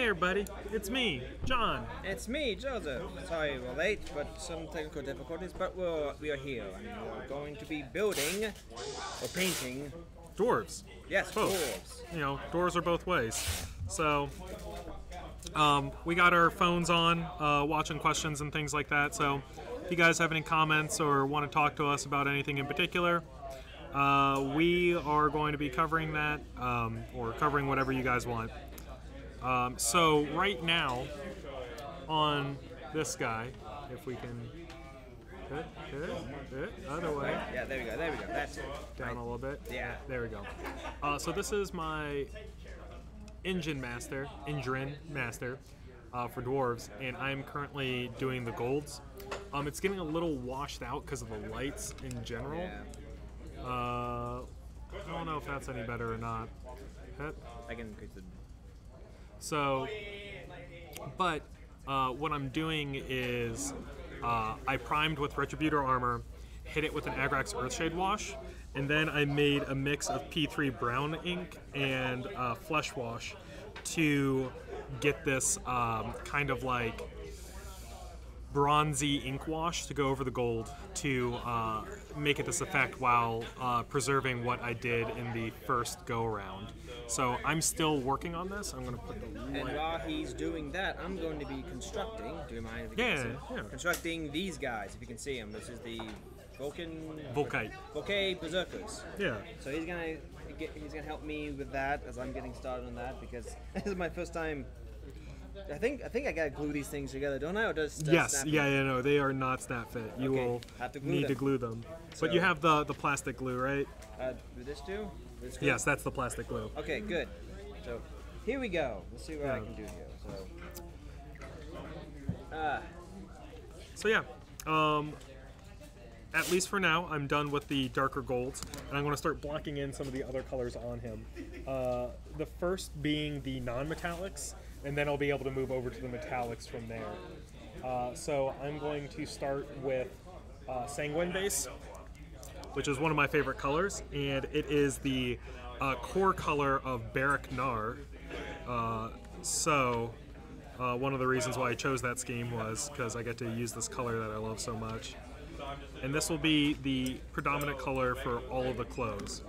there, buddy. It's me, John. It's me, Joseph. Sorry we're late, but some technical difficulties, but we are here, and we're going to be building, or painting... Dwarves. Yes, both. dwarves. You know, dwarves are both ways. So, we got our phones on, watching questions and things like that, so if you guys have any comments or want to talk to us about anything in particular, we are going to be covering that, or covering whatever you guys want. So right now, on this guy, if we can hit, other way. Yeah, there we go, that's it. Down a little bit. Yeah. There we go. So this is my Engine Master for dwarves, and I'm currently doing the golds. It's getting a little washed out because of the lights in general. Yeah. I don't know if that's any better or not. I can increase the... So, but what I'm doing is I primed with Retributor armor, hit it with an Agrax Earthshade wash, and then I made a mix of P3 brown ink and flesh wash to get this kind of like bronzy ink wash to go over the gold to make it this effect while preserving what I did in the first go around. So I'm still working on this. I'm going to put the light. And while he's doing that, I'm going to be constructing. Do you mind if you can see? Yeah. Constructing these guys, if you can see them. This is the Volkite Berserkers. Yeah. So he's gonna help me with that as I'm getting started on that, because this is my first time. I think I gotta glue these things together, don't I? Or does yes, snap no, they are not snap fit. You will have to need to glue them. So, but you have the plastic glue, right? With this too? This glue? Yes, that's the plastic glue. Okay, good. So here we go. Let's see what I can do here. So yeah, at least for now, I'm done with the darker golds, and I'm going to start blocking in some of the other colors on him. The first being the non-metallics, and then I'll be able to move over to the metallics from there. So I'm going to start with Sanguine Base, which is one of my favorite colors, and it is the core color of Barak Nar. One of the reasons why I chose that scheme was because I get to use this color that I love so much. And this will be the predominant color for all of the clothes.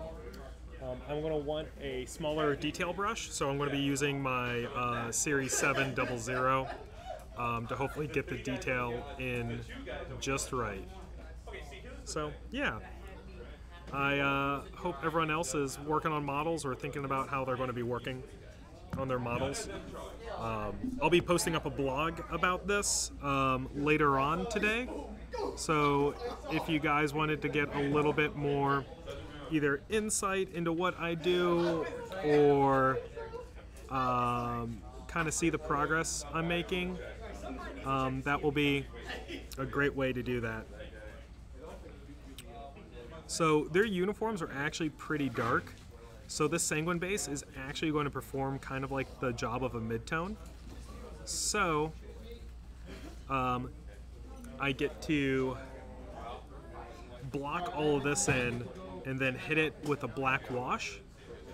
I'm going to want a smaller detail brush, so I'm going to be using my Series 700 to hopefully get the detail in just right. So yeah, I hope everyone else is working on models or thinking about how they're going to be working on their models. I'll be posting up a blog about this later on today. So if you guys wanted to get a little bit more either insight into what I do or kind of see the progress I'm making, that will be a great way to do that. So their uniforms are actually pretty dark. So this Sanguine Base is actually going to perform kind of like the job of a mid-tone. So I get to block all of this in and then hit it with a black wash.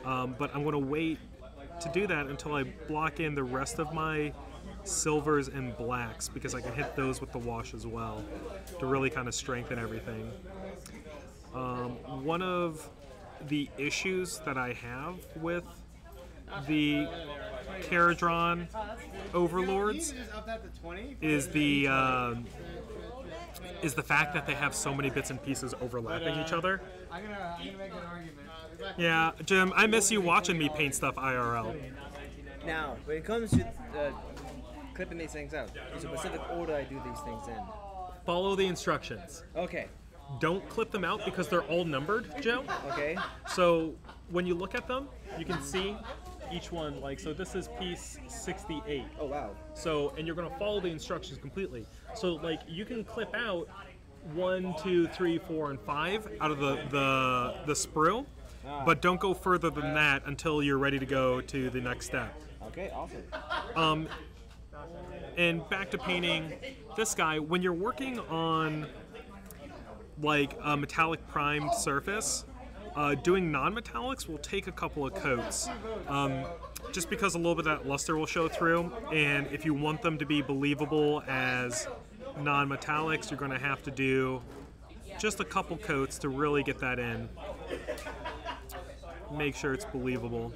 But I'm going to wait to do that until I block in the rest of my silvers and blacks, because I can hit those with the wash as well to really kind of strengthen everything. One of the issues that I have with the Caradron Overlords is the fact that they have so many bits and pieces overlapping each other. I'm gonna make an argument. Yeah, Jim, I miss you watching me paint stuff IRL. Now, when it comes to clipping these things out, there's a specific order I do these things in. Follow the instructions. Okay. Don't clip them out because they're all numbered, Joe. Okay. So when you look at them, you can see each one, like, so this is piece 68. Oh, wow. So, and you're going to follow the instructions completely. So, like, you can clip out 1, 2, 3, 4, and 5 out of the sprue, but don't go further than that until you're ready to go to the next step. Okay, awesome. And back to painting this guy, when you're working on like a metallic primed surface, doing non-metallics will take a couple of coats just because a little bit of that luster will show through, and if you want them to be believable as non-metallics, you're going to have to do just a couple coats to really get that in. Make sure it's believable.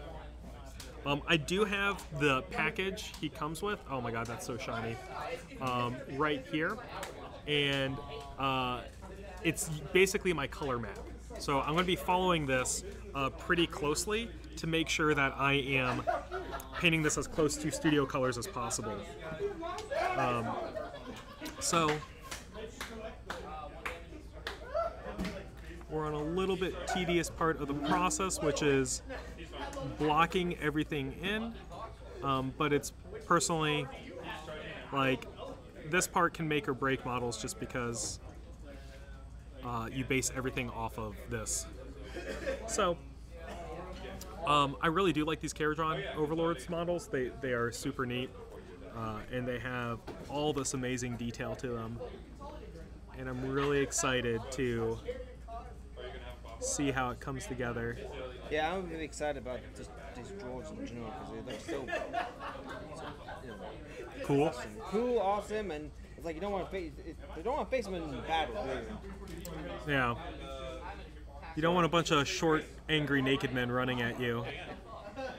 I do have the package he comes with. Oh my god, that's so shiny. Right here. And it's basically my color map. So I'm going to be following this pretty closely to make sure that I am painting this as close to studio colors as possible. So we're on a little bit tedious part of the process, which is blocking everything in, but it's personally, like, this part can make or break models just because you base everything off of this. So I really do like these Caradron Overlords models. They are super neat, and they have all this amazing detail to them, and I'm really excited to see how it comes together. Yeah, I'm really excited about just these dwarves in general because they look so Cool. awesome. Cool, awesome, and it's like you don't want to face. You don't want to face them in battle, really. Yeah. You don't want a bunch of short, angry, naked men running at you.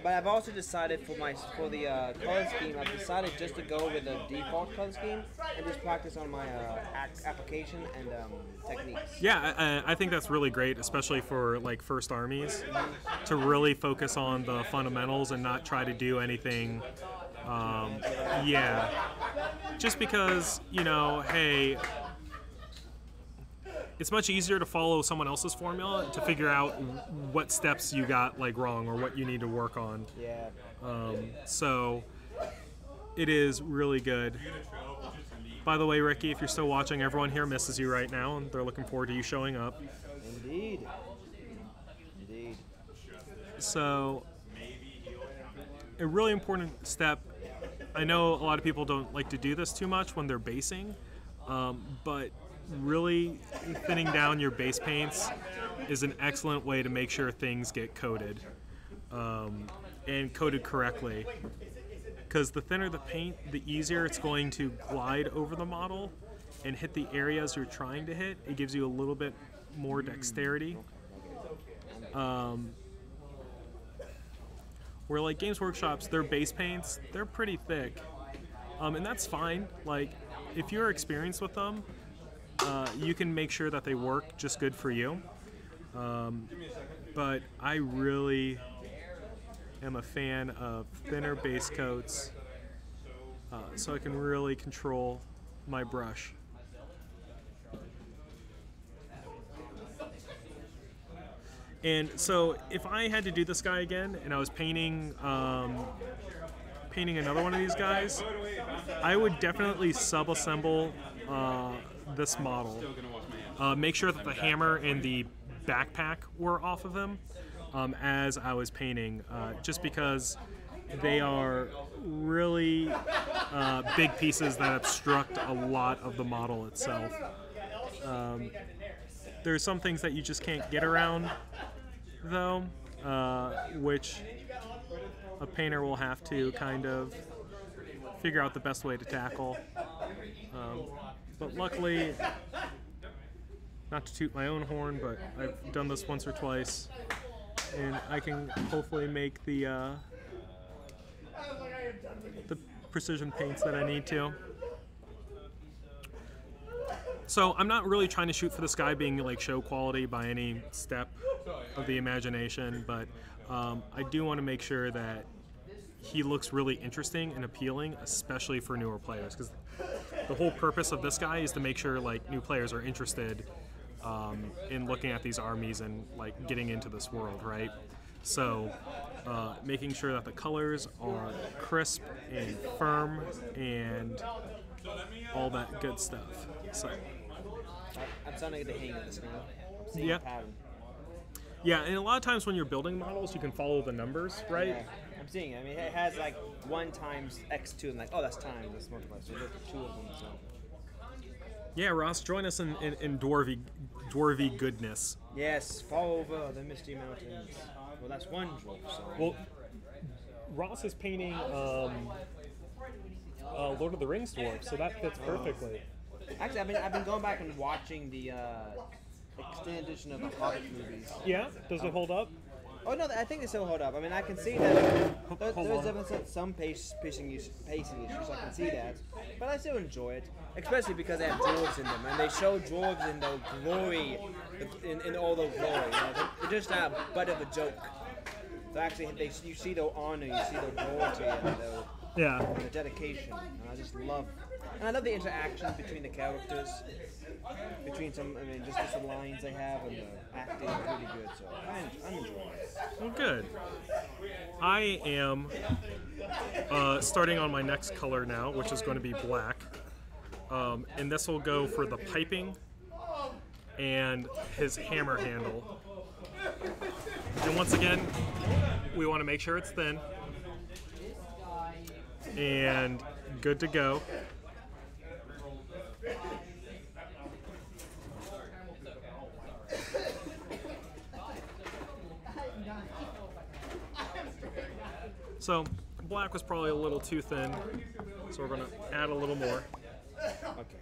But I've also decided for the color scheme, I've decided just to go with the default color scheme and just practice on my application and techniques. Yeah, I think that's really great, especially for like first armies, to really focus on the fundamentals and not try to do anything. Yeah, just because, you know, hey, it's much easier to follow someone else's formula to figure out what steps you got like wrong or what you need to work on. Yeah. So it is really good. By the way, Ricky, if you're still watching, everyone here misses you right now, and they're looking forward to you showing up. Indeed. Indeed. So a really important step. I know a lot of people don't like to do this too much when they're basing, but really thinning down your base paints is an excellent way to make sure things get coated, and coated correctly. Because the thinner the paint, the easier it's going to glide over the model and hit the areas you're trying to hit. It gives you a little bit more dexterity. Where like Games Workshop's, their base paints, they're pretty thick, and that's fine. Like, if you're experienced with them, you can make sure that they work just good for you. But I really am a fan of thinner base coats, so I can really control my brush. And so if I had to do this guy again and I was painting another one of these guys, I would definitely sub-assemble this model. Make sure that the hammer and the backpack were off of him as I was painting, just because they are really big pieces that obstruct a lot of the model itself. There's some things that you just can't get around, though, which a painter will have to kind of figure out the best way to tackle. But luckily, not to toot my own horn, but I've done this once or twice, and I can hopefully make the precision paints that I need to. So I'm not really trying to shoot for this guy being like show quality by any step of the imagination, but I do want to make sure that he looks really interesting and appealing, especially for newer players, because the whole purpose of this guy is to make sure like new players are interested in looking at these armies and like getting into this world, right? So making sure that the colors are crisp and firm and all that good stuff. So I'm starting to get the hang of this now. I'm seeing yeah. a pattern. Yeah, and a lot of times when you're building models, you can follow the numbers, right? Yeah, I'm seeing it. I mean, it has like 1 times x2. I'm like, oh, that's times. That's multiplied. So there's 2 of them. So. Yeah, Ross, join us in dwarvy goodness. Yes, fall over the misty mountains. Well, that's one dwarf. So. Well, Ross is painting Lord of the Rings dwarf, so that fits perfectly. Actually, I've been going back and watching the extended edition of the Hobbit movies. Yeah? Does it hold up? Oh no, I think they still hold up. I mean, I can see that there's definitely some pacing issues. I can see that, but I still enjoy it, especially because they have dwarves in them, and they show dwarves in the glory, in all the glory. You know, they're just a butt of a joke. So actually, you see the honor, you see the royalty, and the dedication, and I just love. And I love the interaction between the characters, between just the lines they have, and the acting is really good. So I'm enjoying it. Well, good. I am starting on my next color now, which is going to be black, and this will go for the piping and his hammer handle. And once again, we want to make sure it's thin and good to go. So black was probably a little too thin, so we're going to add a little more. Okay.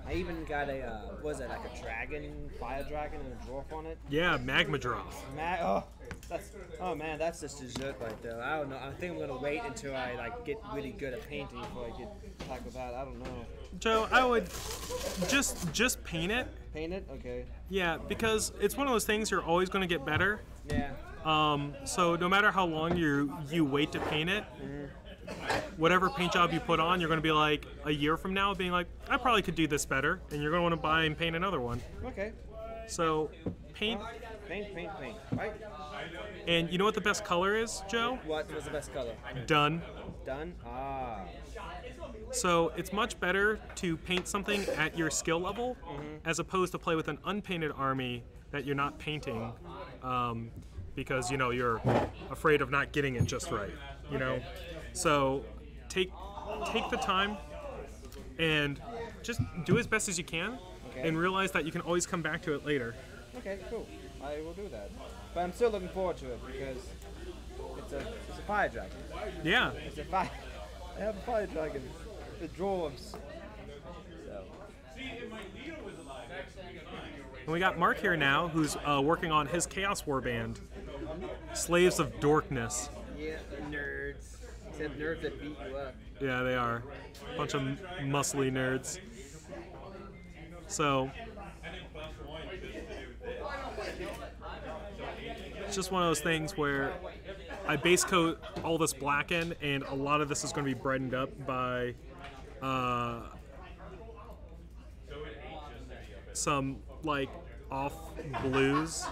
I even got a, was it like a dragon, fire dragon, and a dwarf on it? Yeah, magma dwarf. Oh man, that's just dessert right there. I don't know. I think I'm gonna wait until I get really good at painting before I get tackle that. I don't know. Joe, I would just paint it. Paint it? Okay. Yeah, because it's one of those things you're always going to get better. Yeah. So no matter how long you wait to paint it, whatever paint job you put on, you're going to be like a year from now being like, I probably could do this better, and you're going to want to buy and paint another one. Okay. So paint. Paint. Right. And you know what the best color is, Joe? What was the best color? Done. Done? Ah. So it's much better to paint something at your skill level as opposed to play with an unpainted army that you're not painting because, you're afraid of not getting it just right, So take the time and just do as best as you can and realize that you can always come back to it later. Okay, cool. I will do that. But I'm still looking forward to it because it's a fire dragon. Yeah. It's a fire. I have a fire dragon. The dwarves. So. And we got Mark here now, who's working on his Chaos Warband, Slaves of Dorkness. Yeah, nerds. Except nerds that beat you up. Yeah, they are. A bunch of muscly nerds. So, it's just one of those things where I base coat all this black in, and a lot of this is going to be brightened up by some off blues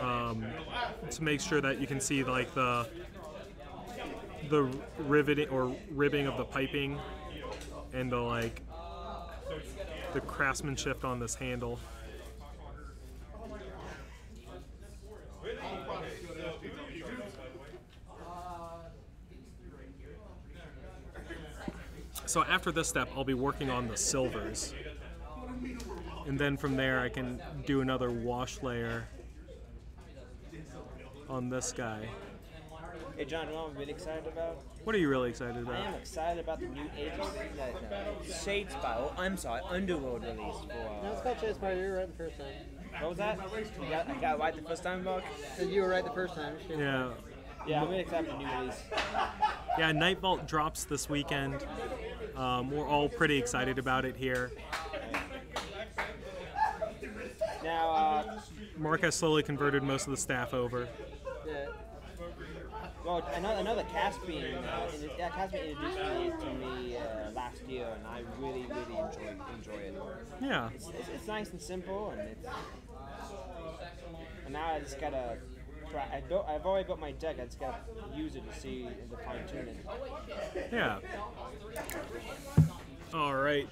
to make sure that you can see the riveting or ribbing of the piping and the craftsmanship on this handle. So after this step, I'll be working on the silvers. And then from there, I can do another wash layer on this guy. Hey John, you know what I'm really excited about? What are you really excited about? I am excited about the new Shade Spy, Underworld release for... No, it's called Shade Spy. You were right the first time. What was that? I got it right the first time, Buck? You were right the first time. Yeah. Yeah, I'm really excited for the new release. Yeah, Night Vault drops this weekend. We're all pretty excited about it here. Now, Mark has slowly converted most of the staff over. Yeah. Well, another Caspian introduced me to me last year, and I really enjoy it. Yeah. It's nice and simple, and now I just gotta. I've already built my deck. I just gotta use it to see the fine tune it. Yeah. All right.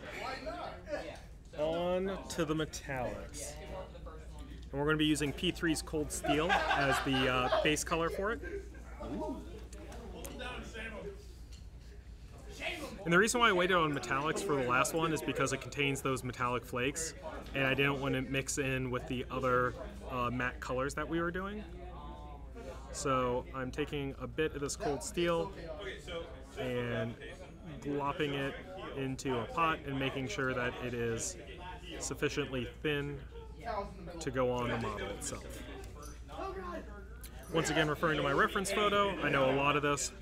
On to the metallics. And we're going to be using P3's Cold Steel as the base color for it. And the reason why I waited on metallics for the last one is because it contains those metallic flakes, and I didn't want to mix in with the other matte colors that we were doing. So I'm taking a bit of this cold steel and glopping it into a pot and making sure that it is sufficiently thin to go on the model itself. Once again, referring to my reference photo, I know a lot of this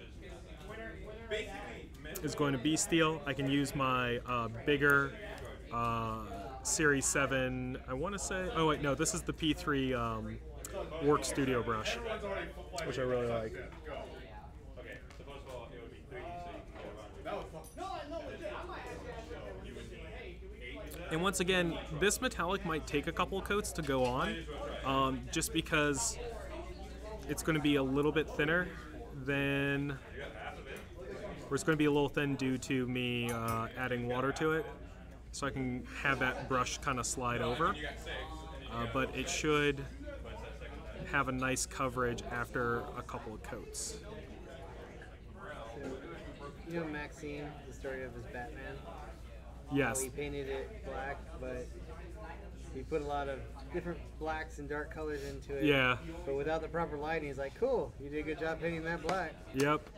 is going to be steel. I can use my bigger Series 7, I want to say, oh wait, no, this is the P3 Work Studio brush, which I really like. And once again, this metallic might take a couple coats to go on, just because it's going to be a little bit thinner than, or it's going to be a little thin due to me adding water to it, so I can have that brush kind of slide over, but it should have a nice coverage after a couple of coats. So, you know Maxine, the story of his Batman? Yes. How he painted it black, but he put a lot of different blacks and dark colors into it. Yeah. But without the proper lighting, he's like, cool, you did a good job painting that black. Yep.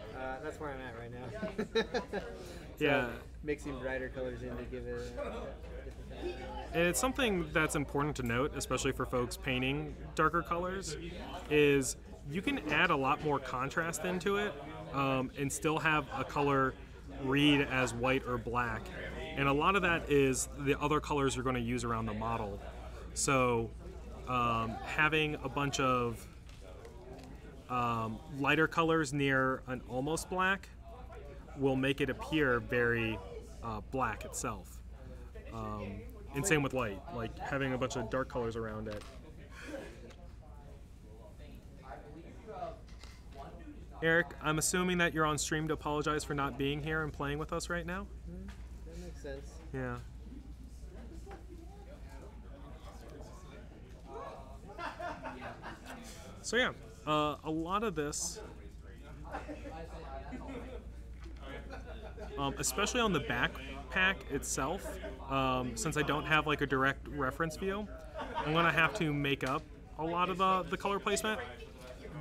That's where I'm at right now. So Yeah. Mixing brighter colors in to give it a different And it's something that's important to note, especially for folks painting darker colors, is you can add a lot more contrast into it and still have a color read as white or black. And a lot of that is the other colors you're going to use around the model. So having a bunch of lighter colors near an almost black will make it appear very black itself. And same with light, like having a bunch of dark colors around it. Eric, I'm assuming that you're on stream to apologize for not being here and playing with us right now? That makes sense. Yeah. So yeah, a lot of this, especially on the backpack itself, since I don't have like a direct reference view, I'm gonna have to make up a lot of the color placement,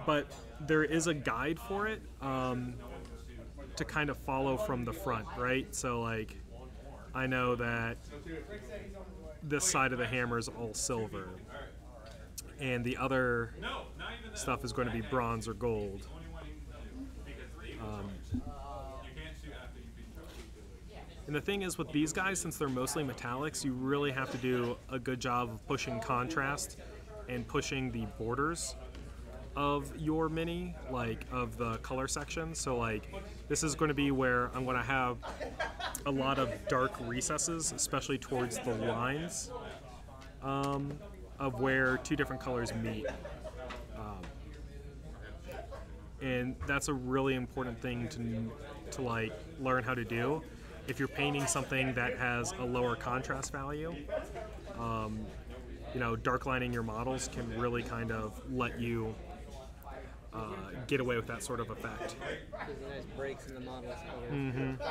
but there is a guide for it to kind of follow from the front, right? So like, I know that this side of the hammer is all silver, and the other stuff is going to be bronze or gold. And the thing is with these guys, since they're mostly metallics, you really have to do a good job of pushing contrast and pushing the borders of your mini, like of the color section. So like, this is going to be where I'm going to have a lot of dark recesses, especially towards the lines of where two different colors meet. And that's a really important thing to like learn how to do. If you're painting something that has a lower contrast value, you know, dark lining your models can really kind of let you get away with that sort of effect. Gives nice breaks in the model's color. Mm-hmm.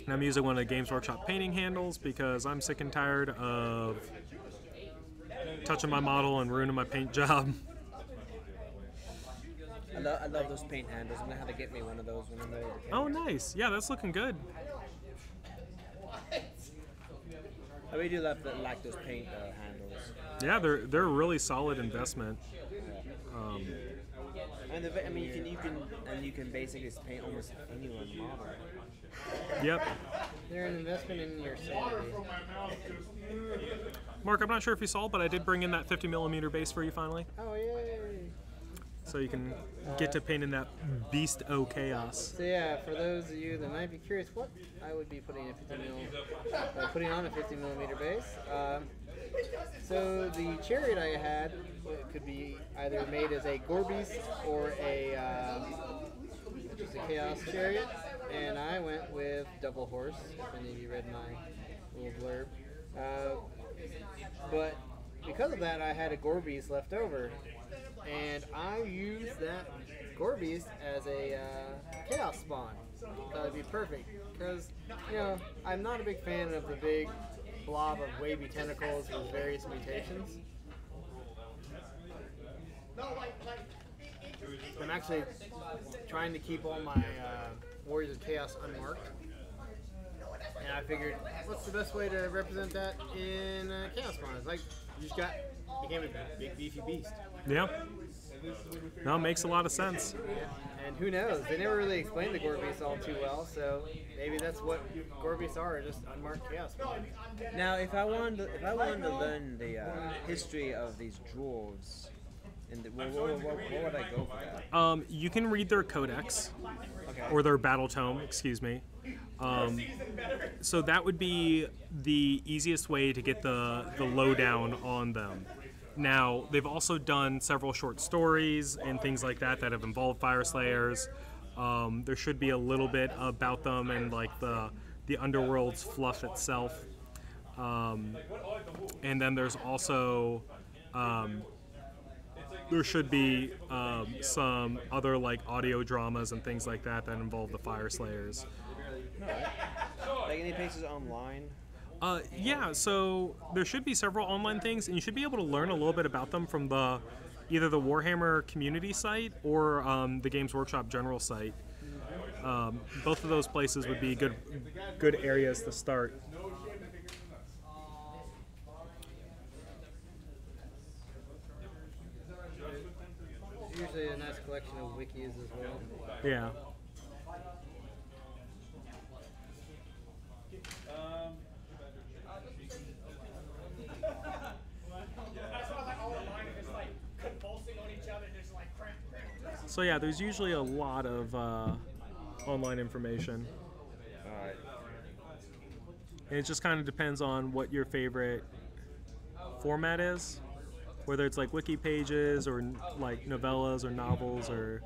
And I'm using one of the Games Workshop painting handles because I'm sick and tired of touching my model and ruining my paint job. I love those paint handles. I'm gonna have to get me one of those when I'm ready to paint. Oh, nice. Yeah, that's looking good. I really do like those paint handles. Yeah, they're a really solid investment. And I mean, you can basically paint almost anyone on the model. Yep. They're an investment in your sanity. Mark, I'm not sure if you saw, but I did bring in that 50mm base for you finally. Oh, yay! So you can get to paint in that beast o' chaos. So yeah, for those of you that might be curious, what I would be putting on a 50mm base. So the chariot I had could be either made as a gore beast or just a chaos chariot, and I went with double horse. If any of you read my little blurb, but because of that, I had a Gore Beast left over, and I used that Gore Beast as a Chaos spawn. That would be perfect, because I'm not a big fan of the big blob of wavy tentacles with various mutations. I'm actually trying to keep all my Warriors of Chaos unmarked. And I figured, what's the best way to represent that in Chaos Spawn? It's like, you just became a big beefy beast. Yeah. No, it makes a lot of sense. Yeah. And who knows? They never really explained the Gore Beasts all too well, so maybe that's what Gore Beasts are, just unmarked Chaos Spawn. Now, if I wanted to learn the history of these dwarves, what would I go for that? You can read their codex, Okay. or their battle tome, excuse me. So that would be the easiest way to get the lowdown on them. Now, they've also done several short stories and things like that that have involved Fire Slayers. There should be a little bit about them and like the Underworld's fluff itself. And then there's also there should be some other like audio dramas and things like that that involve the Fire Slayers. Like any places online? Yeah, so there should be several online things, and you should be able to learn a little bit about them from either the Warhammer community site or the Games Workshop general site. Both of those places would be good areas to start. There's usually a nice collection of wikis as well. Yeah. So yeah, there's usually a lot of online information. Alright. And it just kind of depends on what your favorite format is. Whether it's like wiki pages or like novellas or novels or...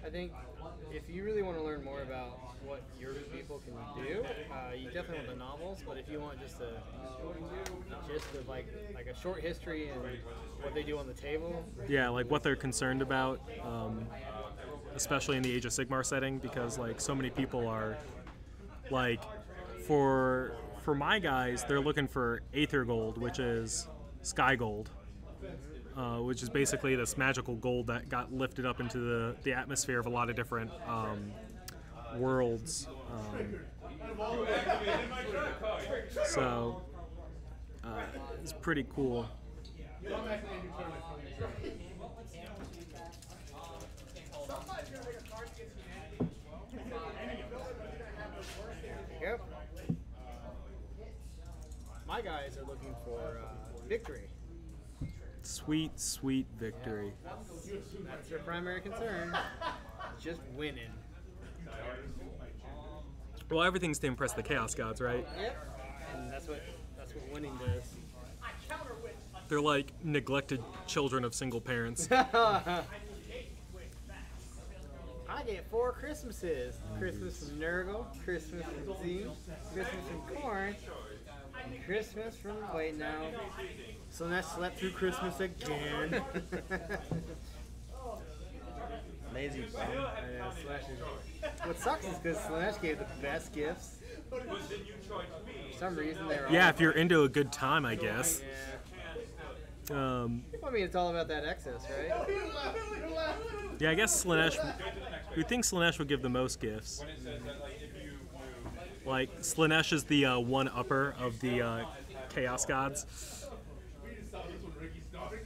I think if you really want to learn more about what your people can do, you definitely want the novels. But if you want just a gist of like a short history and what they do on the table, yeah, like what they're concerned about, especially in the Age of Sigmar setting, because like so many people are like, for my guys, they're looking for Aether Gold, which is Sky Gold. Which is basically this magical gold that got lifted up into the atmosphere of a lot of different worlds. So it's pretty cool. Yep. My guys are looking for victory. Sweet, sweet victory. That's their primary concern. Just winning. Well, everything's to impress the Chaos Gods, right? Yep. And that's what winning does. They're like neglected children of single parents. I get 4 Christmases. Christmas from Nurgle, Christmas from Zine, Christmas from Corn, and Christmas from... Wait, no. Slanesh slept through Christmas again. Lazy bum. Yeah, Slanesh is... What sucks is because Slanesh gave the best gifts. For some reason they were all... Yeah, if you're into a good time, I guess. Yeah. I mean, it's all about that excess, right? Yeah, I guess Slanesh... You'd think Slanesh would give the most gifts. Like, Slanesh is the one-upper of the Chaos Gods.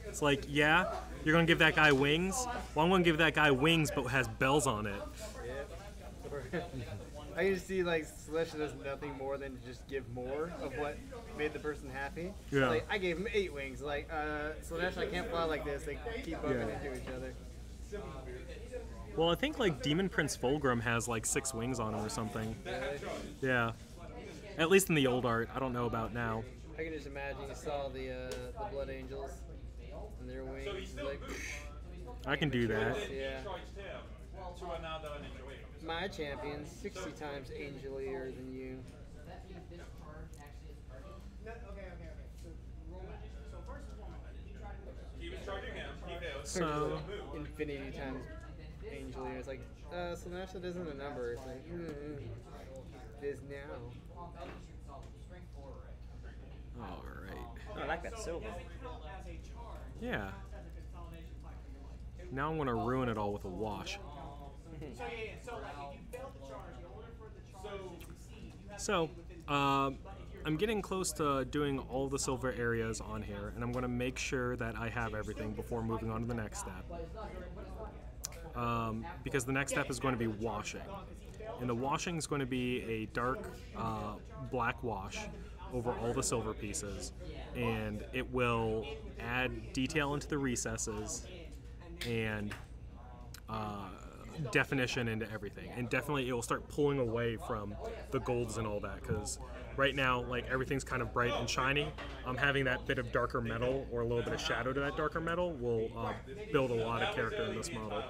It's like, yeah, you're going to give that guy wings? Well, I'm going to give that guy wings, but has bells on it. Yeah. I can just see, like, Slanesh does nothing more than just give more of what made the person happy. Yeah. Like, I gave him 8 wings. Like, Slanesh, I can't fly like this. They keep bumping into each other. Well, I think, like, Demon Prince Fulgrim has, like, 6 wings on him or something. Yeah. At least in the old art. I don't know about now. I can just imagine you saw the Blood Angels and their wings. Like, I can do that. yeah. My champion's 60 times angelier than you. So infinity times Angel. It's like, so that isn't a number. It's like, it is now. all right. Oh, I like that silver. Yeah. Now I'm gonna ruin it all with a wash. So, I'm getting close to doing all the silver areas on here, and I'm going to make sure that I have everything before moving on to the next step. Because the next step is going to be washing. And the washing is going to be a dark black wash over all the silver pieces, and it will add detail into the recesses and definition into everything, and definitely it will start pulling away from the golds and all that, because right now, like, everything's kind of bright and shiny. Having that bit of darker metal or a little bit of shadow to that darker metal will build a lot of character in this model.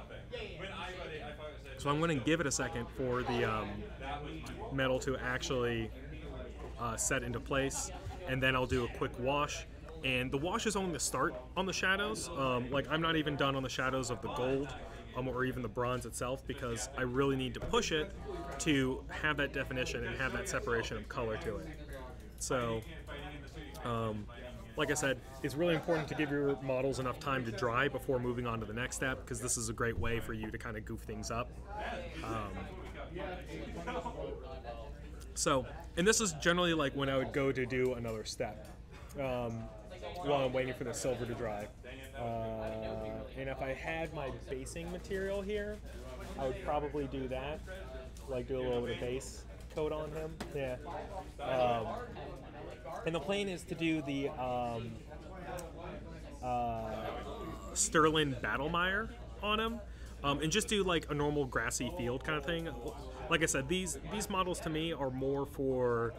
So I'm going to give it a second for the metal to actually set into place, and then I'll do a quick wash. And the wash is only the start on the shadows. Like, I'm not even done on the shadows of the gold or even the bronze itself, because I really need to push it to have that definition and have that separation of color to it. So, like I said, it's really important to give your models enough time to dry before moving on to the next step, because this is a great way for you to kind of goof things up. And this is generally like when I would go to do another step while I'm waiting for the silver to dry. And if I had my basing material here, I would probably do that, like do a little bit of base coat on him. Yeah. And the plan is to do the Sterling Battlemire on him, and just do like a normal grassy field kind of thing. Like I said, these models to me are more for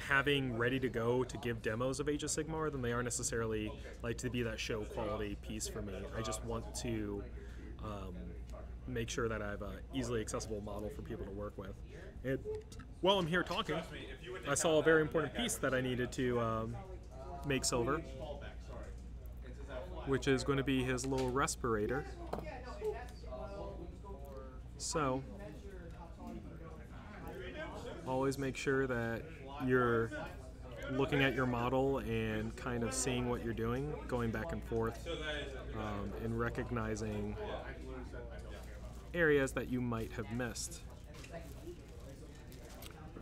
having ready to go to give demos of Age of Sigmar than they are necessarily like to be that show quality piece for me. I just want to make sure that I have an easily accessible model for people to work with. And while I'm here talking, I saw a very important piece that I needed to make silver, which is going to be his little respirator. So always make sure that you're looking at your model and kind of seeing what you're doing, going back and forth, and recognizing areas that you might have missed.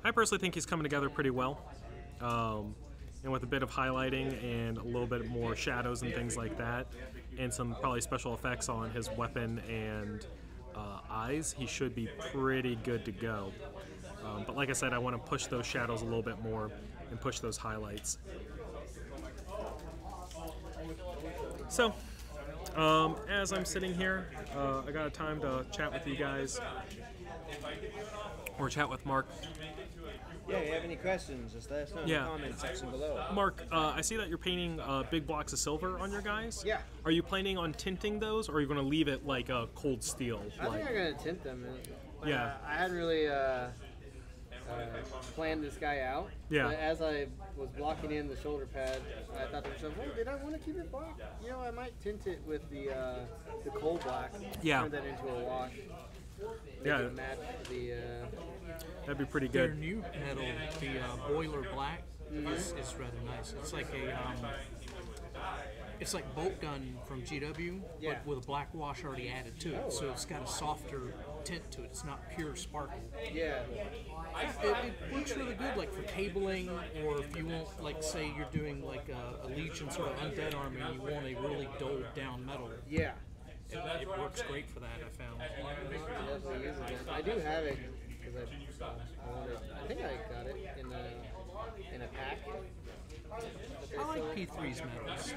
I personally think he's coming together pretty well, and with a bit of highlighting and a little bit more shadows and things like that, and some probably special effects on his weapon and eyes, he should be pretty good to go. But like I said, I want to push those shadows a little bit more and push those highlights. So, as I'm sitting here, I got time to chat with you guys, or chat with Mark. Yeah, if you have any questions, just let us know in the comment section below. Mark, I see that you're painting big blocks of silver on your guys. Yeah. Are you planning on tinting those, or are you going to leave it like a cold steel? I think I'm going to tint them. Yeah. I hadn't really planned this guy out. Yeah. But as I was blocking in the shoulder pad, I thought to myself, well, did I want to keep it black? You know, I might tint it with the coal black. Yeah. Turn that into a wash. Yeah. Match the. That'd be pretty Their good. new metal, the boiler black, is rather nice. It's like a, it's like bolt gun from GW, Yeah. but with a black wash already added to it. So it's got a softer tint to it. It's not pure sparkle. Yeah. It works really good, like for cabling, or if you want, like, say you're doing like a Legion sort of undead army, and you want a really dulled down metal. Yeah. It works great for that, I found. Definitely use it. I do have it because I think I got it in a pack. I like P3's metals.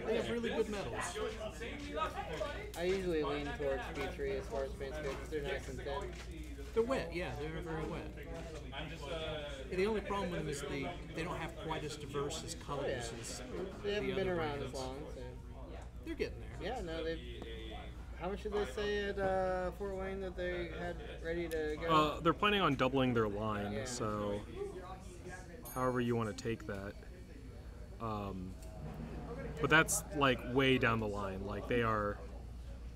They have really good metals. I usually lean towards P3 as far as paint's good because they're nice and thin. They're wet, yeah, they're very wet. The only problem with them is they don't have quite as diverse as colors as They haven't the been other around brands. as long. So. They're getting there. Yeah, no, they've. How much did they say at Fort Wayne that they had ready to go? They're planning on doubling their line, Yeah. so however you want to take that. but that's like way down the line. Like they are.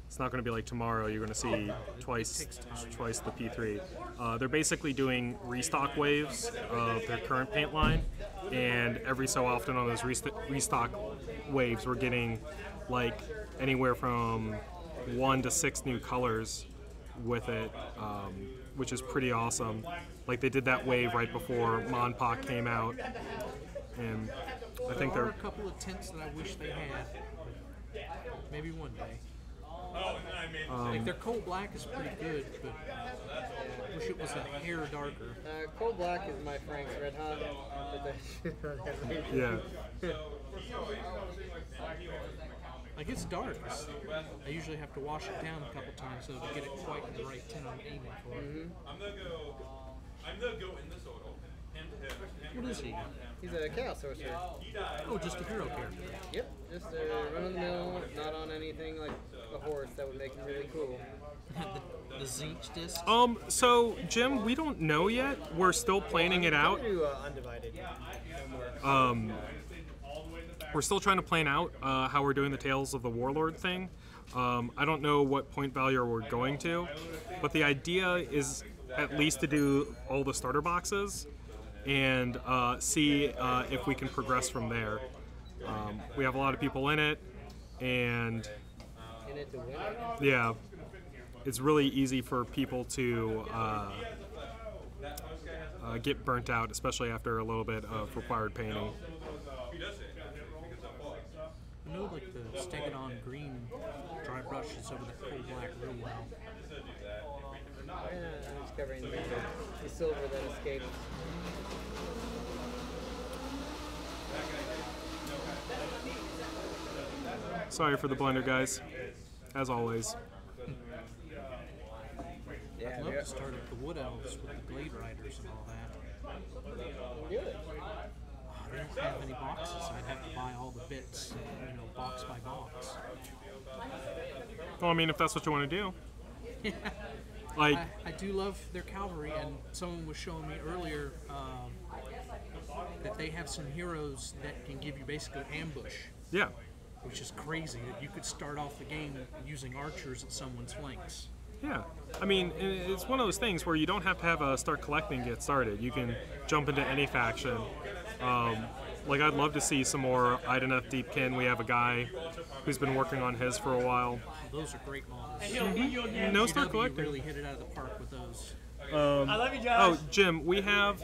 It's not going to be like tomorrow. You're going to see twice the P3. They're basically doing restock waves of their current paint line, and every so often on those restock waves, we're getting like anywhere from 1 to 6 new colors with it, which is pretty awesome. Like they did that wave right before Monpok came out, and I think there there are a couple of tints that I wish they had. Maybe one day. Like their coal black is pretty good, but I wish it was a hair darker. Coal black is my Frank's Red Hot. yeah. Like it's dark. I usually have to wash it down a couple times so to get it quite the right tint I'm aiming for. What is he? He's a Chaos Sorcerer. Oh, just a hero character. Yep, just a run-of-the-mill, not on anything like a horse that would make him really cool. the Zinch disc? So, Jim, we don't know yet. We're still planning it out. Undivided. We're still trying to plan out how we're doing the Tales of the Warlord thing. I don't know what point value we're going to, but the idea is at least to do all the starter boxes and see if we can progress from there. We have a lot of people in it, and yeah, it's really easy for people to get burnt out, especially after a little bit of required painting. I know like the Stegadon green dry brushes over the coal black real well. I'm just covering the silver that escaped. Sorry for the blender, guys. As always. I'd love to start up the Wood Elves with the Glade Riders and all that. Do it. I don't have any boxes. I'd have to buy all the bits, box by box. Well, I mean, if that's what you want to do. Like, I do love their cavalry, and someone was showing me earlier that they have some heroes that can give you basically ambush. Yeah. Which is crazy that you could start off the game using archers at someone's flanks. Yeah, I mean, it's one of those things where you don't have to have a start collecting get started. You can jump into any faction. Like, I'd love to see some more Ideneth Deepkin. We have a guy who's been working on his for a while. Those are great models. Mm-hmm. No start collecting. Really hit it out of the park with those. I love you, Josh. Oh, Jim, we have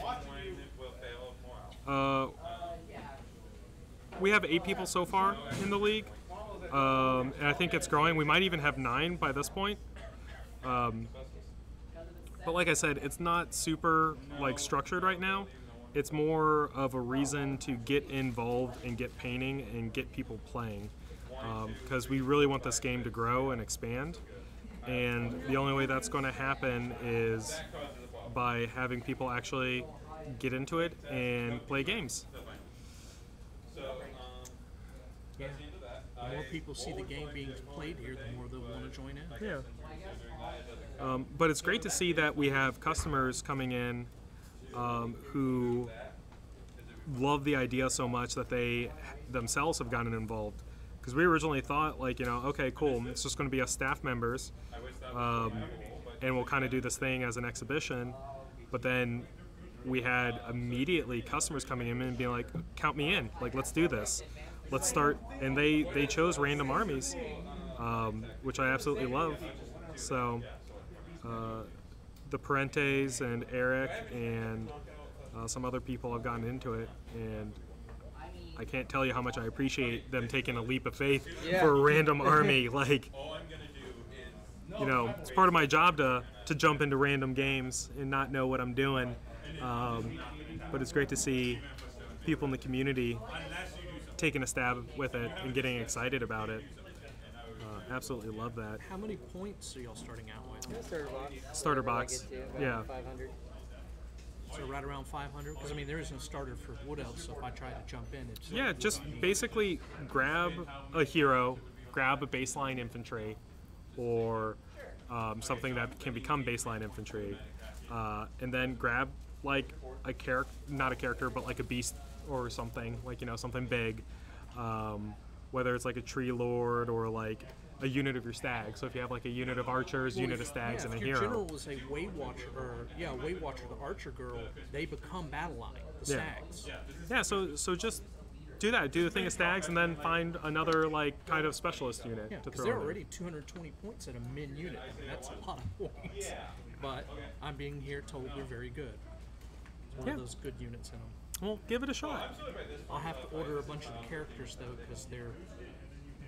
8 people so far in the league, and I think it's growing. We might even have 9 by this point. But like I said, it's not super structured right now. It's more of a reason to get involved and get painting and get people playing, because we really want this game to grow and expand. And the only way that's going to happen is by having people actually get into it and play games. Yeah. The more people see the game being played here, the more they'll want to join in. Yeah. But it's great to see that we have customers coming in who love the idea so much that they themselves have gotten involved. Because we originally thought, okay, cool, it's just going to be us staff members, and we'll kind of do this thing as an exhibition. But then we had immediately customers coming in and being like, count me in, let's do this. Let's start, and they chose random armies, which I absolutely love. So the Parentes and Eric and some other people have gotten into it, and I can't tell you how much I appreciate them taking a leap of faith for a random army. It's part of my job to jump into random games and not know what I'm doing, but it's great to see people in the community taking a stab with it and getting excited about it. Absolutely love that. How many points are y'all starting out with? Starter box. Yeah. 500. So right around 500? Because there isn't a starter for Wood Elves, so if I try to jump in, it's... Yeah, just basically grab a hero, grab a baseline infantry, or something that can become baseline infantry, and then grab a character, not a character, but a beast or something, something big, whether it's like a tree lord or like a unit of your stag. So if you have like a unit of archers, unit of stags, and a if hero. your general was a Weight Watcher, Weight Watcher, the archer girl, they become battle line, the stags. Yeah, so just do that. Do the thing of stags, and then find another like kind of specialist unit Yeah, to because throw. they're in. already 220 points at a min unit. I mean, that's a lot of points. But I'm being here told they're very good. It's one of those good units in them. Well, give it a shot. I'll have to order a bunch of the characters though, because they're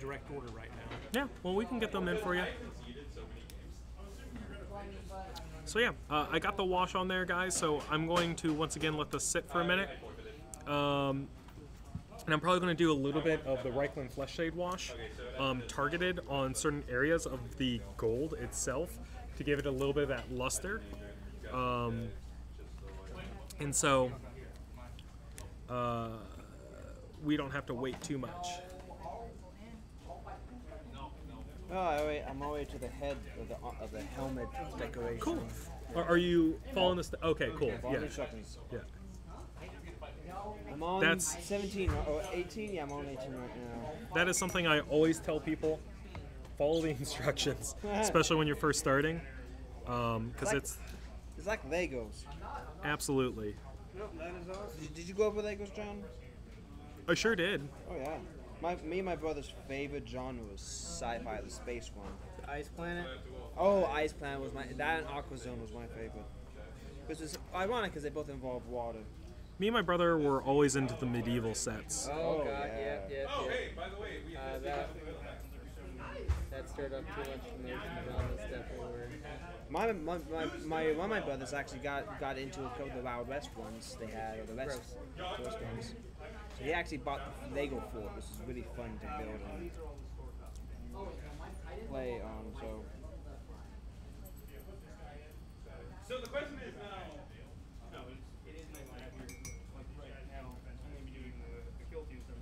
direct order right now. Yeah, well, we can get them in for you. So yeah, I got the wash on there, guys. So I'm going to once again let this sit for a minute. And I'm probably going to do a little bit of the Reichland Flesh Shade wash, targeted on certain areas of the gold itself to give it a little bit of that luster. And so we don't have to wait too much. Oh, I'm all the way to the head of the helmet decoration. Cool. Are you following this? Okay, cool. Follow Yeah. the instructions. Yeah. I'm on That's- 17 or 18. Yeah, I'm on 18 right now. That is something I always tell people. Follow the instructions, especially when you're first starting, because it's It's like Legos. absolutely. Did you go over Legos, John? I sure did. Oh yeah. Me and my brother's favorite genre was sci-fi, the space one. The Ice Planet. Oh, Ice Planet was that, and Aqua Zone was my favorite. Because it's ironic because they both involve water. Me and my brother were always into the medieval sets. Oh, God, yeah. yeah. That stirred up too much emotions on this definitely. One of my brothers actually got into a couple of the Wild West ones they had, or the West ones. So he actually bought the Lego fort, which is really fun to build and play on. So the question is now. No, it is my lab. Like right now, I'm going to be doing the kill team stuff.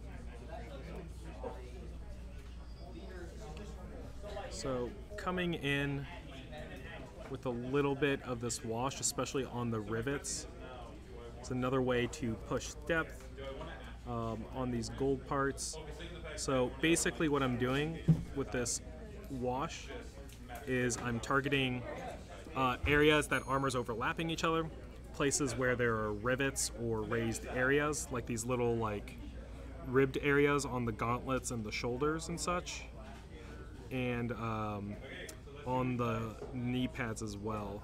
So coming in with a little bit of this wash, especially on the rivets, it's another way to push depth on these gold parts. So basically what I'm doing with this wash is I'm targeting areas that armor's overlapping each other, places where there are rivets or raised areas, like these little like ribbed areas on the gauntlets and the shoulders and such, and on the knee pads as well.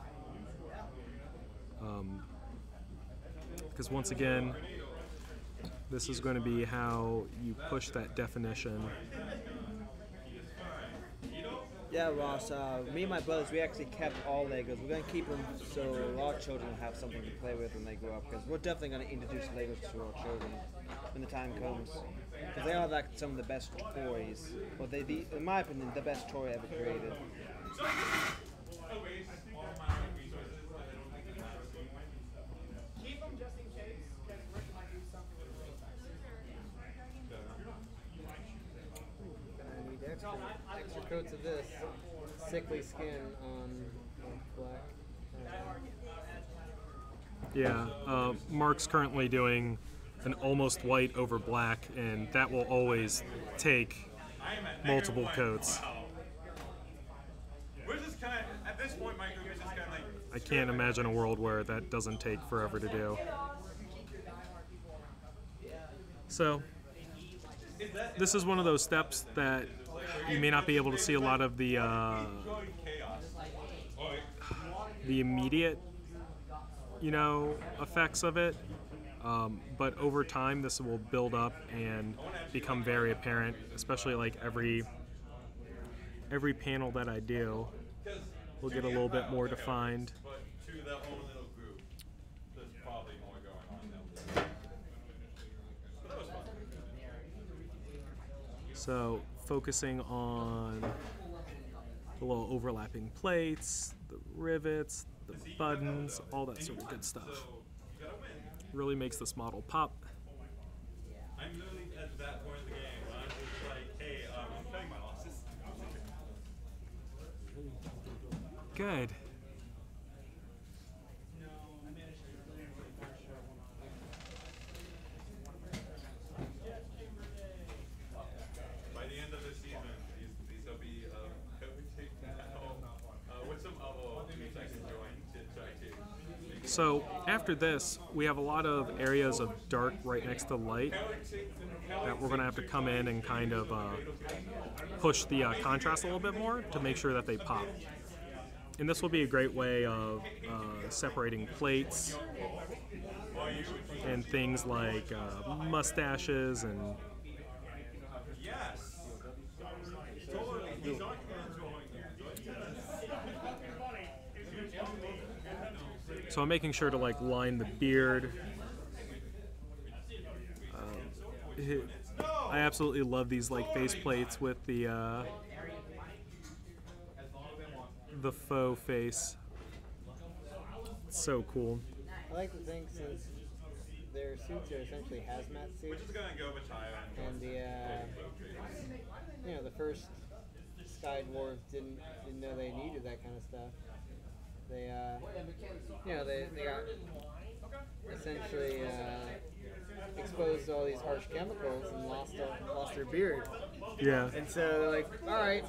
Because once again, this is going to be how you push that definition. Yeah, Ross, me and my brothers, we actually kept all Legos. We're going to keep them so our children will have something to play with when they grow up, because we're definitely going to introduce Legos to our children when the time comes. Because they are like some of the best toys. Well, in my opinion, the best toy ever created. I need extra coats of this sickly skin on black. Yeah, Mark's currently doing an almost white over black, and that will always take multiple coats. We're just kind of, at this point, my group is just kind of like. I can't imagine a world where that doesn't take forever to do. So, this is one of those steps that you may not be able to see a lot of the immediate, effects of it. But over time, this will build up and become very apparent, especially like every panel that I do will get a little bit more defined. But to the whole little group, there's probably more going on now. But that was fun. So focusing on the little overlapping plates, the rivets, the buttons, all that sort of good stuff. Really makes this model pop. I'm literally at that point in the game where I'm just like, hey, I'm cutting my losses. Good. So after this, we have a lot of areas of dark right next to light that we're going to have to come in and kind of push the contrast a little bit more to make sure that they pop. And this will be a great way of separating plates and things like mustaches and so I'm making sure to like line the beard. I absolutely love these like face plates with the faux face. It's so cool. I like to think since their suits are essentially hazmat suits, and the first Sky Dwarves didn't know they needed that kind of stuff. They they got essentially exposed to all these harsh chemicals and lost their beard. Yeah. And so they're like, all right,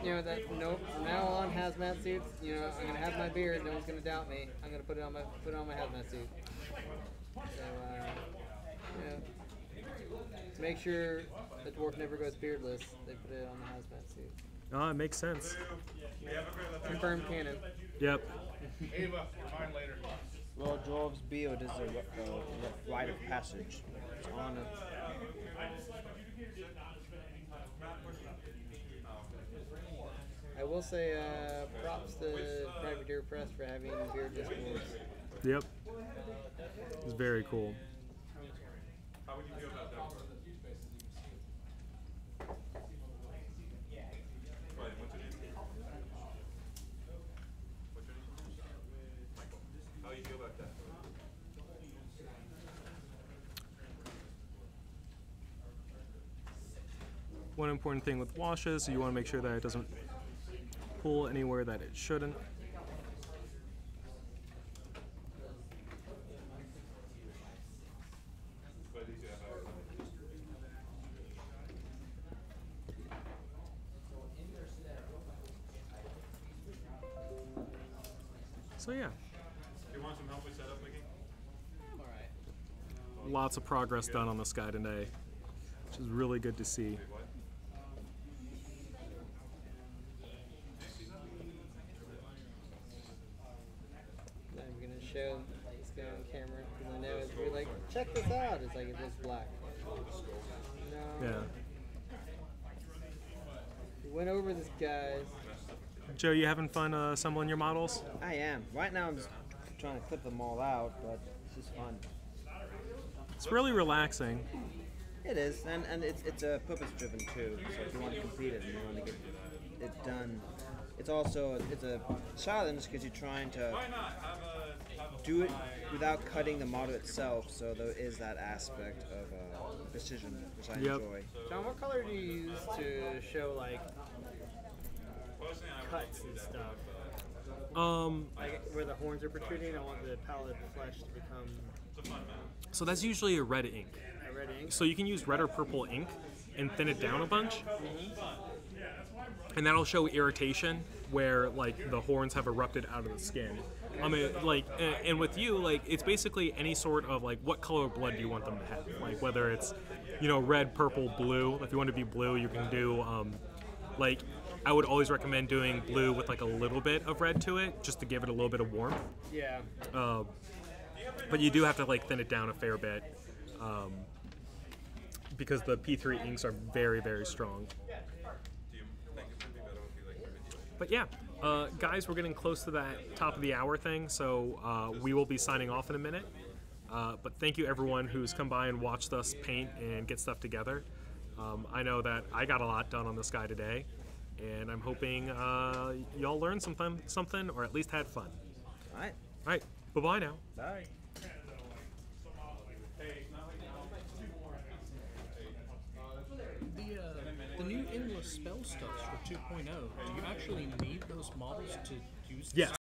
nope. From now on, hazmat suits. I'm gonna have my beard. No one's gonna doubt me. I'm gonna put it on my hazmat suit. So to make sure the dwarf never goes beardless, they put it on the hazmat suit. Oh, it makes sense. Confirmed canon. Yep. Ava, mine later. Well, Dwarves beard is a rite of passage. It's on it. I will say props to Privateer Press for having beardless dwarves. Yep. It's very cool. How would you feel about that? What's your name? Michael. How do you feel about that? One important thing with washes, you want to make sure that it doesn't pull anywhere that it shouldn't. So yeah. Do you want some help with setup, Mickey? Lots of progress done on this guy today, which is really good to see. I'm gonna show this guy on camera because I know if you're like, check this out. It's like it looks black. No. Yeah. We went over this, guys. Joe, you having fun assembling your models? I am. Right now I'm just trying to clip them all out, but it's just fun. It's really relaxing. It is, and it's purpose-driven too. So if you want to complete it and you want to get it done, it's a challenge because you're trying to do it without cutting the model itself. So there is that aspect of precision, which I enjoy. John, what color do you use to show like cuts and stuff? Like where the horns are protruding, I want the pallid flesh to become. So that's usually a red ink. A red ink. So you can use red or purple ink and thin it down a bunch. And that'll show irritation where like the horns have erupted out of the skin. I mean, like, and with you, like, it's basically any sort of like what color of blood do you want them to have? Like whether it's, red, purple, blue. If you want to be blue, you can do like. I would always recommend doing blue with like a little bit of red to it, just to give it a little bit of warmth. Yeah. But you do have to like thin it down a fair bit, because the P3 inks are very, very strong. But yeah, guys, we're getting close to that top of the hour thing, so we will be signing off in a minute. But thank you everyone who's come by and watched us paint and get stuff together. I know that I got a lot done on this guy today. And I'm hoping y'all learned something, or at least had fun. All right. All right. Bye-bye now. Bye. The new endless spell stuffs for 2.0. Do you actually need those models to use? Yes.